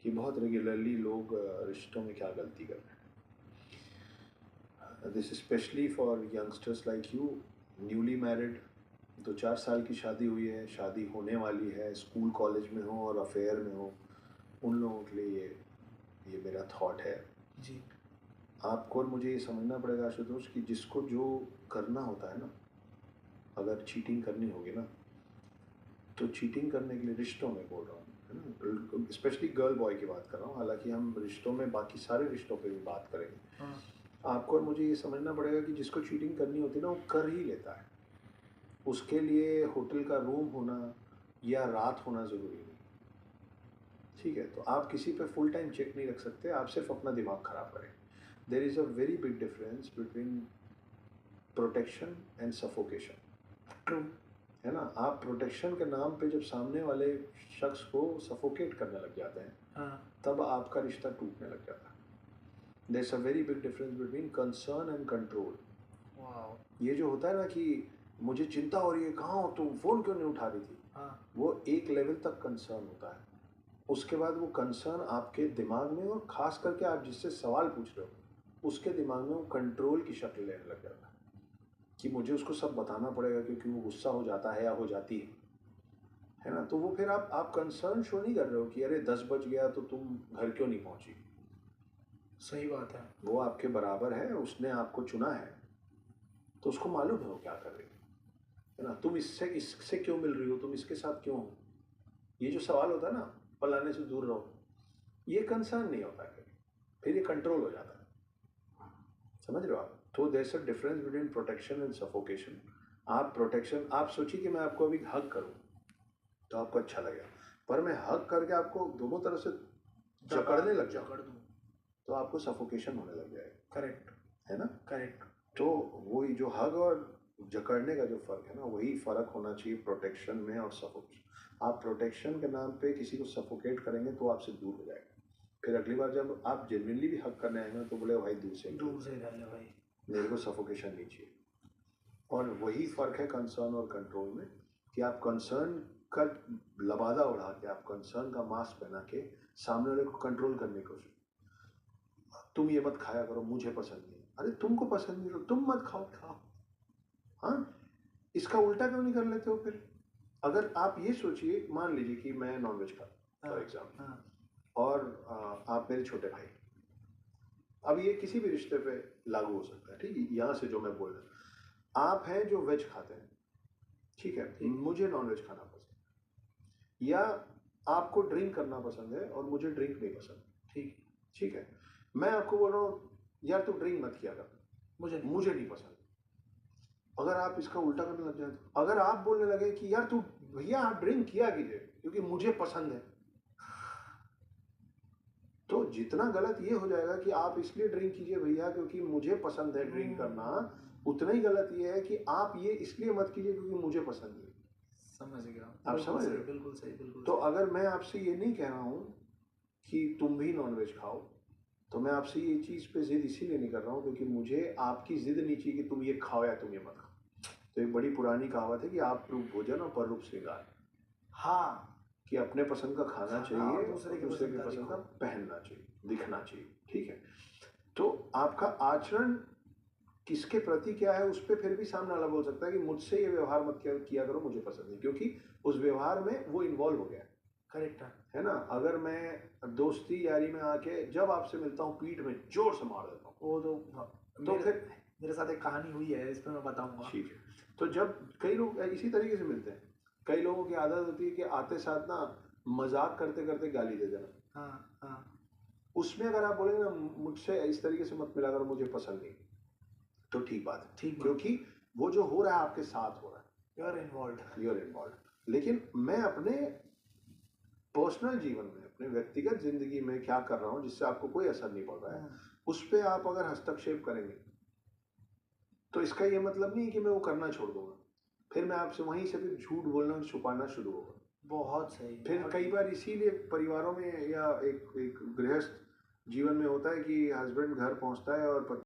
कि बहुत रेगुलरली लोग रिश्तों में क्या गलती कर रहे हैं। This specially for youngsters like you, newly married, 2-4 साल की शादी हुई है, शादी होने वाली है, स्कूल कॉलेज में हो और अफेयर में हो, उन लोगों के लिए ये मेरा थॉट है। जी। आपको और मुझे ये समझना पड़ेगा आशुतोष कि जिसको जो करना होता है ना, अगर चीटिंग करनी होगी ना, तो चीटिंग करने के लिए रिश्तों में बोल रहा हूँ, है ना, स्पेशली गर्ल बॉय की बात कर रहा हूँ, हालांकि हम रिश्तों में बाकी सारे रिश्तों पे भी बात करेंगे। हाँ। आपको और मुझे ये समझना पड़ेगा कि जिसको चीटिंग करनी होती है ना, वो कर ही लेता है। उसके लिए होटल का रूम होना या रात होना ज़रूरी नहीं। ठीक है, तो आप किसी पे फुल टाइम चेक नहीं रख सकते, आप सिर्फ अपना दिमाग खराब करें। There is a very big difference between protection and suffocation. True. है ना, आप प्रोटेक्शन के नाम पे जब सामने वाले शख्स को सफोकेट करने लग जाते हैं, हाँ। तब आपका रिश्ता टूटने लग जाता है। There is a very big difference between concern and control. Wow. ये जो होता है ना कि मुझे चिंता हो रही है, कहाँ हो तुम, फोन क्यों नहीं उठा रही थी, हाँ। वो एक लेवल तक कंसर्न होता है। उसके बाद वो कंसर्न आपके दिमाग में, और खास करके आप जिससे सवाल पूछ रहे हो उसके दिमाग में वो कंट्रोल की शक्ल लेने लग जाता है कि मुझे उसको सब बताना पड़ेगा क्योंकि वो गुस्सा हो जाता है या हो जाती है ना। तो वो फिर आप कंसर्न शो नहीं कर रहे हो कि अरे 10 बज गया तो तुम घर क्यों नहीं पहुंची। सही बात है। वो आपके बराबर है, उसने आपको चुना है, तो उसको मालूम है वो क्या कर रही है ना। तुम इससे क्यों मिल रही हो, तुम इसके साथ क्यों हो, ये जो सवाल होता है ना, फलाने से दूर रहो, ये कंसर्न नहीं होता है, फिर ये कंट्रोल हो जाता है। समझ रहे हो आप। तो there is a difference between protection and suffocation. आप प्रोटेक्शन, आप सोचिए कि मैं आपको अभी हग करूं तो आपको अच्छा लगेगा, पर मैं हग करके आपको दोनों तरफ से जकड़ने लग जाऊं जकड़ दूँ। तो आपको सफोकेशन होने लग जाएगा। करेक्ट। है ना। करेक्ट। तो वही जो हग और जकड़ने का जो फर्क है ना, वही फर्क होना चाहिए प्रोटेक्शन में और सफोकेशन। आप प्रोटेक्शन के नाम पे किसी को सफोकेट करेंगे तो आपसे दूर हो जाएगा, फिर अगली बार जब आप जेन्युइनली भी हक करने आएंगे तो बोले भाई दूर से कर ले भाई। मेरे को सफोकेशन नहीं चाहिए। और वही फर्क है कंसर्न और कंट्रोल में, कि आप कंसर्न का लबादा उड़ा के, आप कंसर्न का मास्क पहना के सामने वाले को कंट्रोल करने की कोशिश, तुम ये मत खाया करो, मुझे पसंद नहीं। अरे तुमको पसंद नहीं तो तुम मत खाओ। हाँ, इसका उल्टा क्यों नहीं कर लेते हो फिर। अगर आप ये सोचिए, मान लीजिए कि मैं नॉनवेज खाता फॉर एग्जाम्पल, हाँ। और आप मेरे छोटे भाई, अब ये किसी भी रिश्ते पे लागू हो सकता है, ठीक है, यहाँ से जो मैं बोल रहा हूँ, आप हैं जो वेज खाते हैं, ठीक है, मुझे नॉनवेज खाना पसंद है, या आपको ड्रिंक करना पसंद है और मुझे ड्रिंक नहीं पसंद, ठीक है, मैं आपको बोल रहा हूँ यार तू ड्रिंक मत किया कर, मुझे नहीं पसंद। अगर आप इसका उल्टा करने लग जाए, अगर आप बोलने लगे कि यार तू भैया आप ड्रिंक किया कीजिए क्योंकि मुझे पसंद है, तो जितना गलत ये हो जाएगा कि आप इसलिए ड्रिंक कीजिए भैया क्योंकि मुझे पसंद है ड्रिंक करना, उतना ही गलत ये है कि आप ये इसलिए मत कीजिए क्योंकि मुझे पसंद है। समझ गया। आप समझ रहे हो? बिल्कुल सही, बिल्कुल तो सही। अगर मैं आपसे ये नहीं कह रहा हूँ कि तुम भी नॉनवेज खाओ, तो मैं आपसे ये चीज़ पे जिद इसीलिए नहीं कर रहा हूँ क्योंकि मुझे आपकी जिद नहीं चाहिए कि तुम ये खाओ या तुम ये मत खाओ। तो एक बड़ी पुरानी कहावत है कि आप रूप भोजन और पर रूप श्रृंगार। हाँ। कि अपने पसंद का खाना चाहिए और दूसरे दूसरे के पसंद का पहनना चाहिए, दिखना चाहिए, ठीक है। तो आपका आचरण किसके प्रति क्या है उस पर फिर भी सामने वाला बोल सकता है कि मुझसे ये व्यवहार मत किया करो, मुझे पसंद नहीं, क्योंकि उस व्यवहार में वो इन्वॉल्व हो गया है। करेक्ट है ना। अगर मैं दोस्ती यारी में आके जब आपसे मिलता हूँ पीठ में जोर से मार देता हूँ, वो तो फिर मेरे साथ एक कहानी हुई है, इस पर मैं बताऊंगा। ठीक है। तो जब कई लोग इसी तरीके से मिलते हैं, कई लोगों की आदत होती है कि आते साथ ना मजाक करते करते गाली दे देना। हाँ। हाँ। उसमें अगर आप बोलेंगे ना मुझसे इस तरीके से मत मिला करो, मुझे पसंद नहीं, तो ठीक बात है, ठीक बात। क्योंकि वो जो हो रहा है आपके साथ हो रहा है, यू आर इन्वॉल्व। लेकिन मैं अपने पर्सनल जीवन में, अपने व्यक्तिगत जिंदगी में क्या कर रहा हूँ जिससे आपको कोई असर नहीं पड़ रहा है, उस पर आप अगर हस्तक्षेप करेंगे तो इसका ये मतलब नहीं कि मैं वो करना छोड़ दूंगा, फिर मैं आपसे वहीं से फिर झूठ बोलना छुपाना शुरू होगा। बहुत सही। फिर कई बार इसीलिए परिवारों में या एक गृहस्थ जीवन में होता है कि हस्बैंड घर पहुंचता है और